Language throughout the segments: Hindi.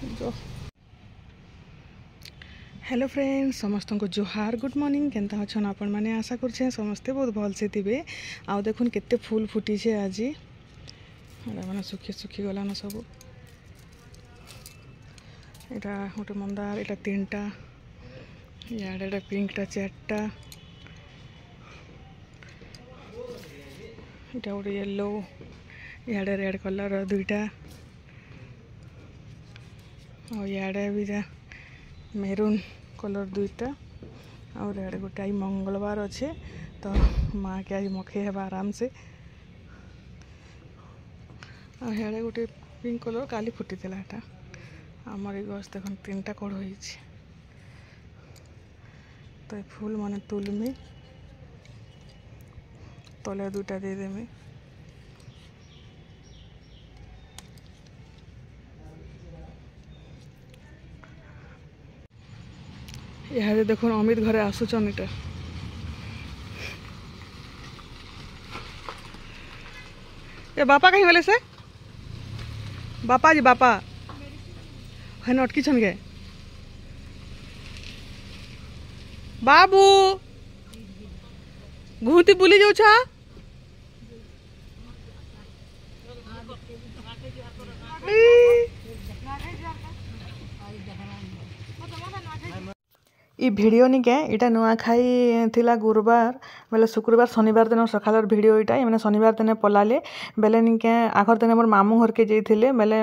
जो हेलो फ्रेंड्स समस्त को जोहार गुड मॉर्निंग केनता अच्छन आपण मैंने आशा कर समस्ते बहुत भल से थे आउ देखुन केते फूल फुटी आज मैंने सुखी सुखी गलान सब यहाँ गोटे मंदार यहाँ 3टा इे पिंकटा 4टा यहाँ गोटे येलो इे रेड कलर 2टा और इे भी मेरून कलर 2टा और इे गोटे मंगलवार अच्छे तो माँ के आज मखे है आराम से और गोटे पिंक कलर काली फुटी था आमर गछ देख 3टा कड़ हो तो ये फूल माने तुलमी तले 2टा देदेमी यहाँ देखो अमित घरे आसुचन इटा ए बापा कहीं गले से बापा जी बापा है अटकी छन गे बाबू घूती बुली जाऊ छा ई भिडियो निके इटा नुआखाई थिला गुरुवार बेले शुक्रवार शनिवार दिन सकाल भिडियो इटा मैंने शनिवार दिन पलाले बेले निके आखर दिन मोर मामू घर के जाइए बेले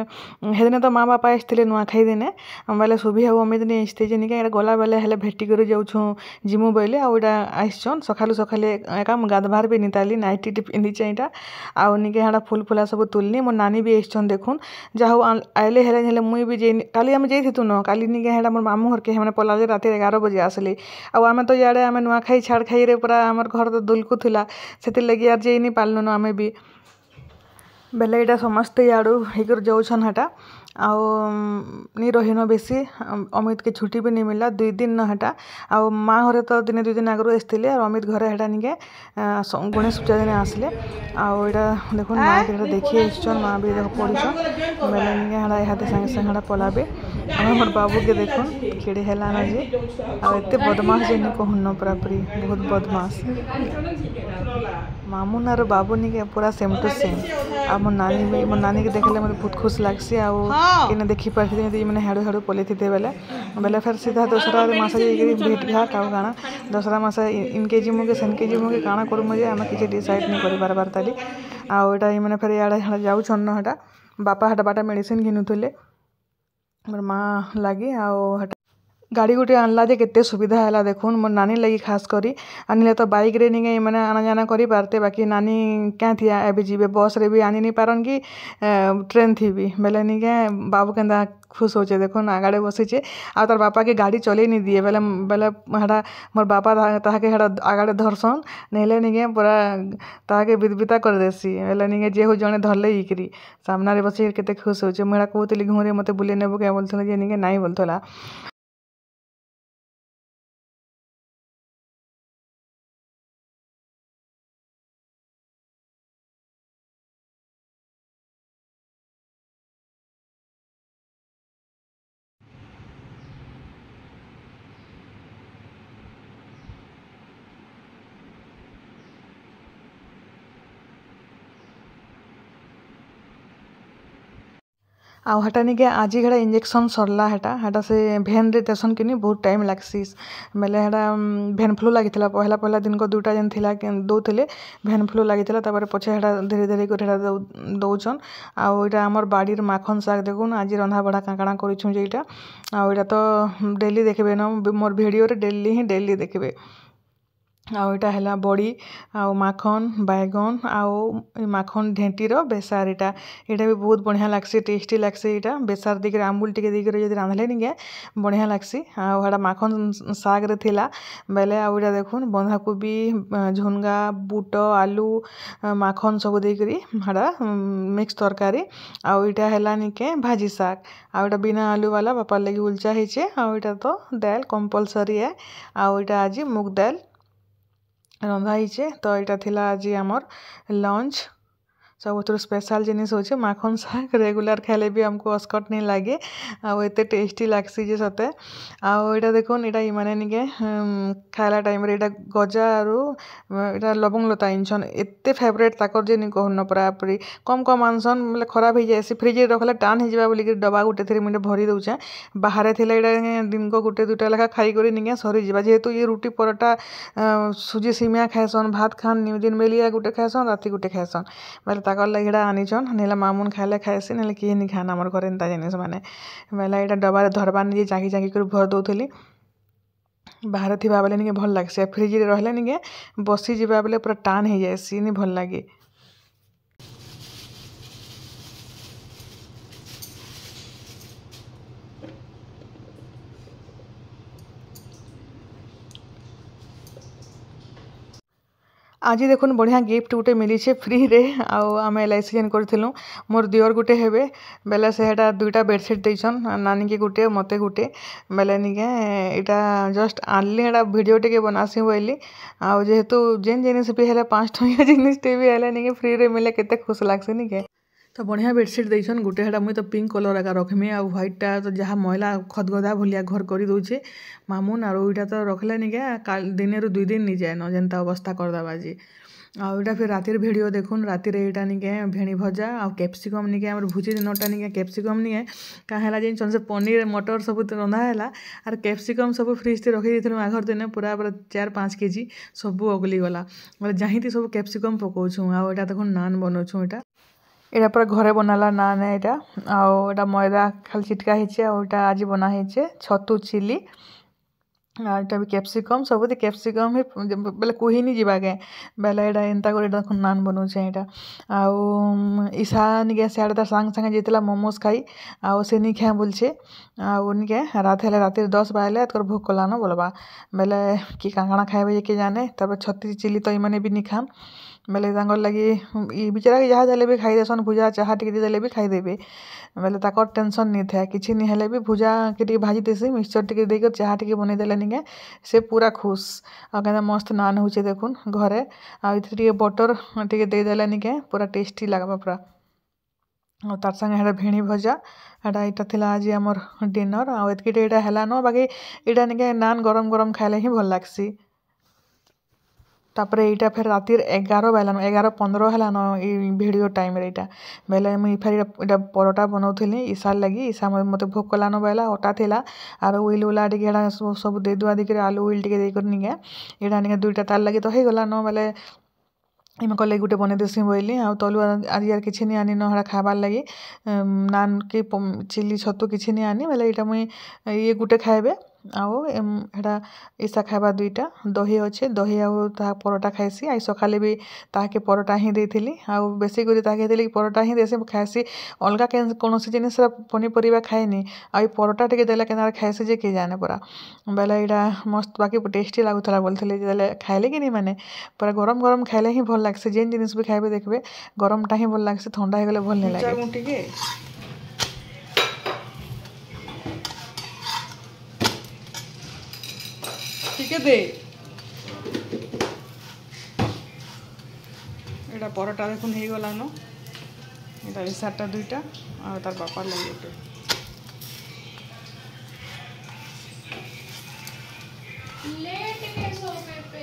हेदिन तो माँ बापा आसते नुआखाई दिने बेले सुभी हाउ अमित नहीं आसते जे निके गला बेले हेले भेटी कर जाऊँ जिमु बोले आउटा आसन सकालू सकाले एका गाधबार भी निताली नाइटी पिंधिचे इटा आउ निके हाँ फुल फुला सब तुलनी मोर नानी भी आसन देखुन जाऊ आइले हेले मुई भी जे काली आम जाइथु न काली निके हाँ मोर मामू घर के मैंने पलाले रात 11 बजे आसली आम तो इे आम नुआखाई छाड़ खाई पूरा आम घर तो दुलकु थी से लगे यार जे नहीं पालनु न आम भी बेले यहाँ समस्ते इड़ू होकर जाऊन हटा आउ नहीं रहीन बेसी अमित के छुट्टी भी नहीं मिला 2 दिन न हटा आउ माँ घरे तो दिन 2 दिन आगु आसते और अमित घरे हटा निके गणेश पूजा दिन आसले आउ यहाँ देखो माँ के देखिए आसन माँ भी देख पढ़ुन बेले निके हाँ यहाँ सागे सागे हाँ पलाबे मोर बाबू के देखुन खेड़ी हेलान जे आते बदमाश जे कहून पूरापूरी बहुत बदमाश मामू नार बाबू निके पूरा सेम टू सेम आ मोर नानी के देखले मतलब बहुत खुश लगसी आने देखी पार्थी मैंने हाड़ू हाड़ू पलि थे बेले बेले फिर सीधा दसरा मस भेट घाट आउ काଣା दसरा मस इनके जिमु के सेनके जिमु के काଣା करूँ जे आम किसी डिसाइड नहीं कर पारबार ताली आटा मैंने फिर इे जाऊन हटा बापा हटा बाटा मेडिसिन घिनुले मोर माँ लगी आटा गाड़ी गुटे आनला जे केते सुविधा है देखुन मोर नानी लगी खास करी आनिले तो बाइक रे नहीं मैंने आना जाना करी पारते बाकी नानी क्या थी एबे जीवे बस रे भी आनी नहीं पारन कि ट्रेन थी भी बेले नहीं के बाबू के खुश होचे देखुन आगाड़े बसीचे आ तार बापा के गाड़ी चले नहीं दिए बेले बेले हटा मोर बापा ताके हटा आगाड़े धरसन नहीं नहीं के पूरा ताके बिदबिता कर देसी बेले नहीं के जे हो जने धरले इकरी सामना रे बसी केते खुश होचे मुड़ा कहतली घुरे मते बुले नेबो क्या बोलथले जे नहीं के नहीं बोलथला आउ हटा निके आज घड़ा इंजेक्शन सरला हटा से भेन रे तेसन कि बहुत टाइम लगसी बेले हटा भेन फ्लू लगी पहला पहला दिन को 2टा जेन थिला दौले भेन फ्लू लगी पछे हटा धीरे धीरे कर दौन आउ यहाँ आमर बाड़ीर माखन शाग देखुन आज रंधा बढ़ा काଣା करूँ जे इटा आउ यहाँ तो डेली देखबे न मोर वीडियो रे डेली देखबे आउ यहाँ है बड़ी आउ माखन बैगन आउ माखन ढेंटीर बेसार यहाँ भी बहुत बढ़िया लगसी टेस्टी लगसी यहाँ बेसार दिखे आंबुल टिके दिखे जब रांधले निके बढ़िया लगसी आउ यहाँ माखन साग रे थिला बेले आउ यहाँ देखुन बंधाकोबी झुनगा बुट आलू माखन सब देकरी हाँ मिक्स तरकारी आउ यहाँ है निके भाजी साग आउ यहाँ बिना आलू वाला बापा लगी उलचा होचे आउ यहाँ तो दाल कंपलसरी है आउ यहाँ आज मुग दाल रंधा होइछे तो यहाँ थिला आज आमर लंच सबुठ स्पेशल जिनिस होचे माखन शाग रेगुलर खाइले भी हमको अस्कट नहीं लगे आउ एते टेस्टी लागसी जे सते आउ एटा देखुन एटा माने निके खाइला टाइम रे एटा गजा आरु एटा लवंग लता इनछन एते फेवरेट ताकर जे नि कहन परा परी कम कम आनसन मतलब खराब हो जाए फ्रिज रे रखले टान हो जाबा बोली कि डबा गुटे थरी मुंडे भरी दउछे बाहर थिले एटा दिन को गुटे दुटा लेखा खाई करी निके सरी जिबा जेहेतु ये रोटी परोटा सुजी सिमिया खाएसन भात खान दिन बेलिया गुटे खाएसन राति गुटे खाएसन बेले ताकर लगे एटा आनिछन नेला मामुन खाइले खाएसी नेले किए नि खाना हमर घरे एंता जिनिस माने बेले एटा डबा रे धरबा नि जाकी जाकी कर भर दउथली बाहर थिबा बेले निके भल लागसे फ्रिज रे रहले निके बसी जिबा बेले पूरा टान हो जाएसी नि भल लागे। आज देखुन बढ़िया गिफ्ट गुटे मिली फ्री रे आम LIC जेन करूँ मोर दियर गुटे हेबे बेले से दुईटा बेडसीट देछन नानी के गुटे मते गुटे बेले निके यहाँ जस्ट आनली एटा वीडियो टे बनासी बोली आउ जेहेतु जेन जिनिस भी है 5 टंकिया जिनिस टे भी है निके फ्री रे मिले केते खुश लागसे निके तो बढ़िया बेडसीट देछन गुटे हेटा मुई तो पिंक कलर एका रखमी आ व्हाइटा तो जहाँ मैला खदगदा भलिया घर कर दउछे मामुन आरो इटा तो रखले निके काल दिने रु 2 दिन नि जाए न जेनता अवस्था कर दबा जी आउटा फिर रातिर भिडियो देखुन रातिर एटा निके भेणी भजा आ कैप्सिकम निके हमर भुजी दिनटा निके कैप्सिकम निके का हैला जे से पनीर मटर सब रंधा हैला आर कैप्सिकम सब फ्रिज ते रखी देथनु आघर दिने पूरा 4-5 केजी सब अगली गला मतलब जहिंती सब कैप्सिकम पकोछु आ एटा देखुन नान बनोछु एटा पूरा घरे बनाला नान है एटा आउ एटा मैदा खाली चिटका हिचे आ एटा आज बना हिचे छतु चिली आटा भी कैप्सिकम सब कैप्सिकम ही बेले कोही नहीं जीवागे बेले एटा एंता कर एटा नान बनौछे एटा आउ ईसा निके सियाड़े तार सांग सांगे जेतला मोमोज खाई आउ से नहीं खाए बोलछे आउ निके रात हेले रातिर 10 बाजले तोर भूख कलानो बोलबा बेले कि कांगणा खाइबे के जाने तब छत्ती चिली तो इमाने भी नहीं खान बेले तांगर लगी ई बिचारा के जहाँ देले भी खाई देसन भुजा चाहा टिके देले भी खाई देबे बेले ताकर टेंशन नहीं था किछि नहीं हेले भी भुजा के टिके भाजी देसी मिक्सचर टिके देकर चाहा टिके बनै देले निके से पूरा खुश आ कहता मस्त नान होचे देखुन घरे आ इथे टिके बटर टिके दे देले निके पूरा टेस्टी लागबा पूरा और तार संगे हेटा भेणी भजा हेटा इटा थिला आज हमर डिनर आ एतकी एटा हैला न बाकी एटा निके नान गरम गरम खाइले ही भल लागसी तापर एटा फिर रातिर 11 बेलान 11:15 हेलान वीडियो टाइम रे एटा बेले मुई फिर एटा परोटा बनौथली ईसा लगी ईसा मते भोक कलानो बेला ओटा थिला आर उइल उला टिके एटा सब दे दुआ दिकरे आलू उइल टिके दे कर निके एटा निके दुईटा तार लगी तो हे गला न बेले इमे कले गुटे बने देसी बोइली आ तलु आज यार किछि नि आनी न हड़ा खाबार लगी नान की चिली छतु किछि नि आनी बेले एटा मुई ये गुटे खाइबे आउ एटा ईसा खाइबा दुईटा दही अच्छे दही आउ ता परोटा खाइसी आई सकाले भी ताके परोटा ही देथिली आउ बेसी करी ताके देली परोटा ही देसे खाइसी अलगा कोनोसी जिनिस पनीपरिया खाएनी आ परोटा टिके देला केना खाइसी जे के जाने परा बेले एटा मस्त बाकी टेस्टी लागुतला बोलथिले जे खाइले कि नहीं माने पूरा गरम गरम खाइले ही भल लागसे जेन जिनिस भी खाइबे देखबे गरमटा ही भल लागसे ठंडा हे गले भल नहीं लागे ठीक है दे एटा परोटा देखुन हो गला न एटा ईसाटा दुईटा आ तार बापार लगे गोटे लेट के सो पे